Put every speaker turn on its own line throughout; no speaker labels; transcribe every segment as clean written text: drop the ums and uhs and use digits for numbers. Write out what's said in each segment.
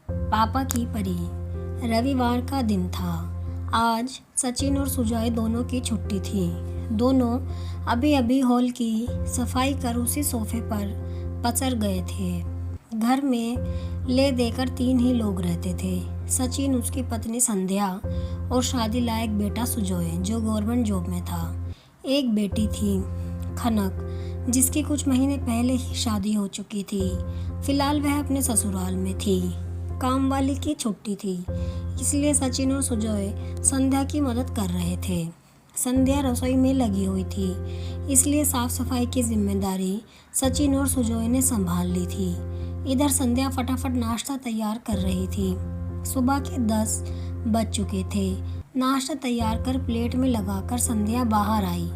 पापा की परी। रविवार का दिन था। आज सचिन और सुजॉय दोनों की छुट्टी थी। दोनों अभी अभी हॉल की सफाई कर उसी सोफे पर पसर गए थे। घर में ले देकर 3 ही लोग रहते थे, सचिन, उसकी पत्नी संध्या और शादी लायक बेटा सुजॉय जो गवर्नमेंट जॉब में था। एक बेटी थी खनक, जिसकी कुछ महीने पहले ही शादी हो चुकी थी। फिलहाल वह अपने ससुराल में थी। काम वाली की छुट्टी थी, इसलिए सचिन और सुजॉय संध्या की मदद कर रहे थे। संध्या रसोई में लगी हुई थी, इसलिए साफ सफाई की जिम्मेदारी सचिन और सुजॉय ने संभाल ली थी। इधर संध्या फटाफट नाश्ता तैयार कर रही थी। सुबह के 10 बज चुके थे। नाश्ता तैयार कर प्लेट में लगाकर संध्या बाहर आई।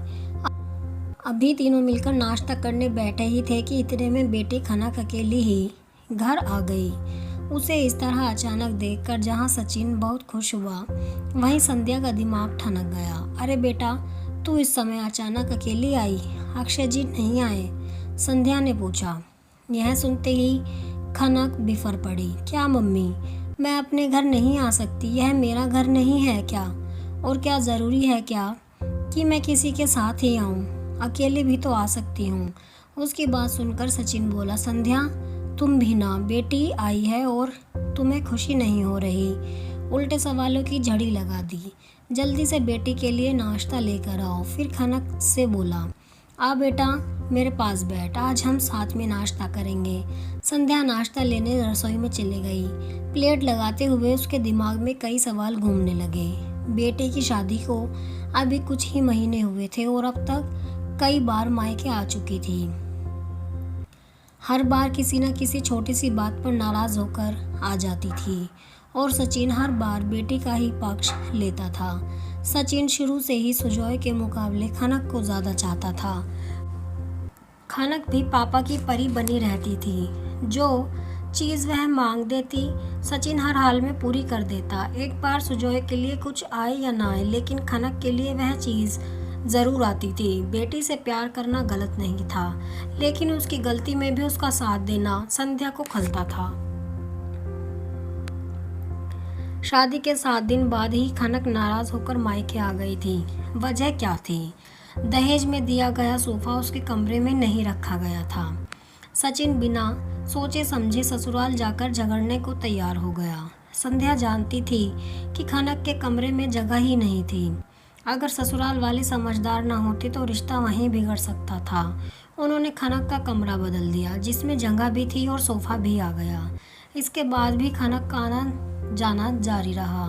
अभी तीनों मिलकर नाश्ता करने बैठे ही थे कि इतने में बेटी खनक अकेली ही घर आ गई। उसे इस तरह अचानक देखकर जहां सचिन बहुत खुश हुआ, वहीं संध्या का दिमाग ठनक गया। अरे बेटा, तू इस समय अचानक अकेली आई? अक्षय जी नहीं आए? संध्या ने पूछा। यह सुनते ही खनक बिफर पड़ी। क्या मम्मी, मैं अपने घर नहीं आ सकती? यह मेरा घर नहीं है क्या? और क्या ज़रूरी है क्या कि मैं किसी के साथ ही आऊँ? अकेले भी तो आ सकती हूँ। उसकी बात सुनकर सचिन बोला, संध्या, तुम भी ना, बेटी आई है और तुम्हें खुशी नहीं हो रही? उल्टे सवालों की झड़ी लगा दी। जल्दी से बेटी के लिए नाश्ता लेकर आओ। फिर खनक से बोला, आ बेटा, मेरे पास बैठ, आज हम साथ में नाश्ता करेंगे। संध्या नाश्ता लेने रसोई में चली गई। प्लेट लगाते हुए उसके दिमाग में कई सवाल घूमने लगे। बेटे की शादी को अभी कुछ ही महीने हुए थे और अब तक कई बार मायके आ चुकी थी। हर बार किसी न किसी छोटी सी बात पर नाराज होकर आ जाती थी और सचिन हर बार बेटी का ही पक्ष लेता था। सचिन शुरू से ही सुजॉय के मुकाबले खनक को ज़्यादा चाहता था। खनक भी पापा की परी बनी रहती थी। जो चीज़ वह मांग देती, सचिन हर हाल में पूरी कर देता। एक बार सुजॉय के लिए कुछ आए या ना आए, लेकिन खनक के लिए वह चीज़ ज़रूर आती थी। बेटी से प्यार करना गलत नहीं था, लेकिन उसकी गलती में भी उसका साथ देना संध्या को खलता था। शादी के 7 दिन बाद ही खनक नाराज होकर मायके आ गई थी। वजह क्या थी? दहेज में दिया गया सोफा उसके कमरे में नहीं रखा गया था। सचिन बिना सोचे समझे ससुराल जाकर झगड़ने को तैयार हो गया। संध्या जानती थी कि खनक के कमरे में जगह ही नहीं थी। अगर ससुराल वाले समझदार न होते तो रिश्ता वहीं बिगड़ सकता था। उन्होंने खनक का कमरा बदल दिया, जिसमें जगह भी थी और सोफा भी आ गया। इसके बाद भी खनक का आना जाना जारी रहा।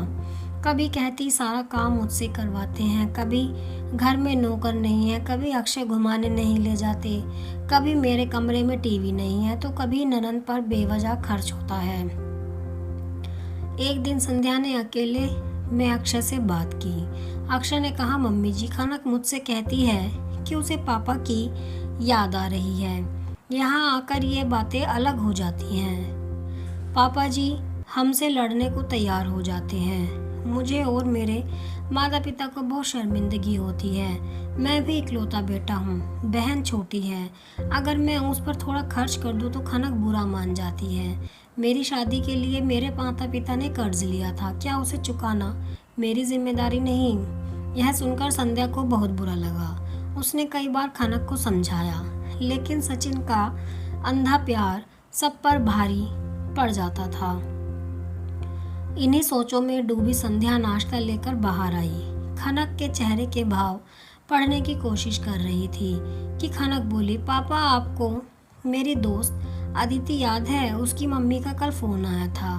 कभी कहती सारा काम मुझसे करवाते हैं, कभी घर में नौकर नहीं है, कभी अक्षय घुमाने नहीं ले जाते, कभी मेरे कमरे में टीवी नहीं है, तो कभी ननद पर बेवजह खर्च होता है। एक दिन संध्या ने अकेले में अक्षय से बात की। अक्षय ने कहा, मम्मी जी, खनक मुझसे कहती है कि उसे पापा की याद आ रही है। यहाँ आकर ये बातें अलग हो जाती हैं। पापा जी हमसे लड़ने को तैयार हो जाते हैं। मुझे और मेरे माता पिता को बहुत शर्मिंदगी होती है। मैं भी इकलौता बेटा हूँ, बहन छोटी है। अगर मैं उस पर थोड़ा खर्च कर दूँ तो खनक बुरा मान जाती है। मेरी शादी के लिए मेरे माता पिता ने कर्ज लिया था, क्या उसे चुकाना मेरी जिम्मेदारी नहीं? यह सुनकर संध्या को बहुत बुरा लगा। उसने कई बार खनक को समझाया, लेकिन सचिन का अंधा प्यार सब पर भारी पड़ जाता था। इन्हीं सोचों में डूबी संध्या नाश्ता लेकर बाहर आई। खनक के चेहरे के भाव पढ़ने की कोशिश कर रही थी कि खनक बोली, पापा, आपको मेरी दोस्त अदिति याद है? उसकी मम्मी का कल फ़ोन आया था।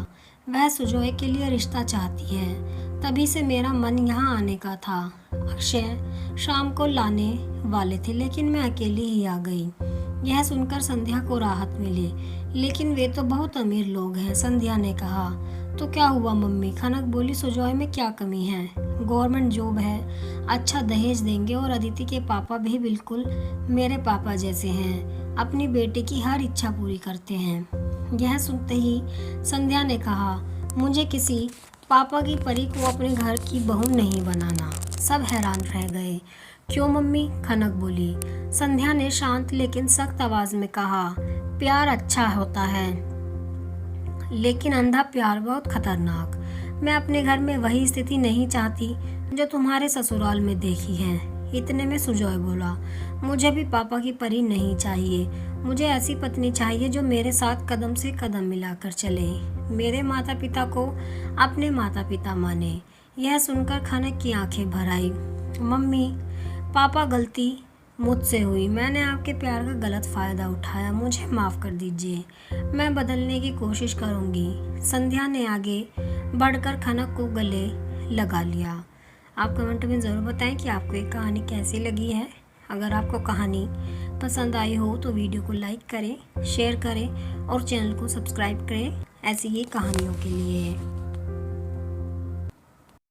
वह सुजॉय के लिए रिश्ता चाहती है। तभी से मेरा मन यहाँ आने का था। अक्षय शाम को लाने वाले थे, लेकिन मैं अकेली ही आ गई। यह सुनकर संध्या को राहत मिली। लेकिन वे तो बहुत अमीर लोग हैं, संध्या ने कहा। तो क्या हुआ मम्मी? खनक बोली, सुजॉय में क्या कमी है? गवर्नमेंट जॉब है, अच्छा दहेज देंगे और अदिति के पापा भी बिल्कुल मेरे पापा जैसे हैं, अपनी बेटी की हर इच्छा पूरी करते हैं। यह सुनते ही संध्या ने कहा, मुझे किसी पापा की परी को अपने घर की बहू नहीं बनाना। सब हैरान रह गए। क्यों मम्मी? खनक बोली। संध्या ने शांत लेकिन सख्त आवाज में कहा, प्यार अच्छा होता है, लेकिन अंधा प्यार बहुत खतरनाक। मैं अपने घर में वही स्थिति नहीं चाहती जो तुम्हारे ससुराल में देखी है। इतने में सुजॉय बोला, मुझे भी पापा की परी नहीं चाहिए। मुझे ऐसी पत्नी चाहिए जो मेरे साथ कदम से कदम मिलाकर चले, मेरे माता पिता को अपने माता पिता माने। यह सुनकर खनक की आंखें भर आई। मम्मी, पापा, गलती मुझसे हुई। मैंने आपके प्यार का गलत फ़ायदा उठाया, मुझे माफ़ कर दीजिए। मैं बदलने की कोशिश करूँगी। संध्या ने आगे बढ़कर खनक को गले लगा लिया। आप कमेंट में ज़रूर बताएं कि आपको ये कहानी कैसी लगी है। अगर आपको कहानी पसंद आई हो तो वीडियो को लाइक करें, शेयर करें और चैनल को सब्सक्राइब करें ऐसी ही कहानियों के लिए।